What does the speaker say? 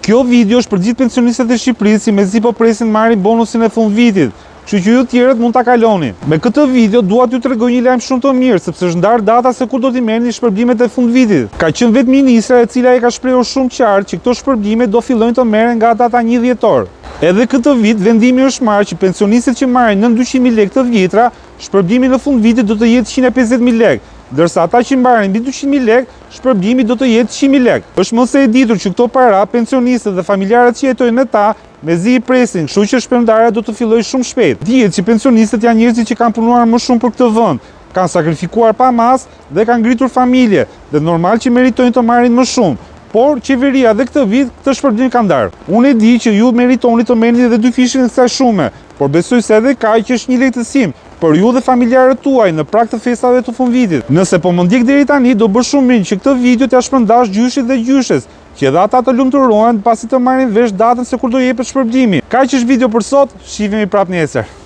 Kjo video është për gjithë pensionistët e Shqipërisë, si mezi po presin marrin bonusin e fund vitit. Kështu që ju të tjerët mund ta kaloni. Me këtë video dua t'ju tregoj një lajm shumë të mirë, sepse është ndarë data se kur do t'i merrni shpërblimet e fund vitit. Ka qenë vetë ministra e cila e ka shprehur shumë qartë që këto shpërblime do fillojnë të merren nga data 1 dhjetor. Edhe këtë vit vendimi është marrë që pensionistët që marrin nën 200.000 lekë të vjetra, shpërblimi në fund vitit do të jetë 150.000 lekë. Ndërsa ata që mbarin mbi 200.000 lekë, shpërblimi do të jetë 100.000 lekë. Është mos e ditur që këto para pensionistët dhe familjarët që jetojnë me ta, mezi i presin, kështu që shpërndarja do të fillojë shumë shpejt. Dihet që pensionistët janë njerëzit që kanë punuar më shumë për këtë vend, kanë sakrifikuar pa mas dhe kanë ngritur familje, dhe normal që meritojnë të marrin më shumë. Por qeveria dhe këtë vit këtë shpërblim ka ndarë. Unë e di që ju meritoni të merrni edhe 2 fishin kësaj shume, por besoj se edhe kaq që është një lehtësim për ju dhe familjarët tuaj në prag të festave të fundvitit. Nëse po më ndjek deri tani, do bësh shumë mirë që këtë video t'ia shpërndash gjyshit dhe gjyshes, që edhe ata të lumturohen pasi të marrin vesh datën se kur do jepet shpërblimi. Kaq është video për sot, shihemi prapë nesër.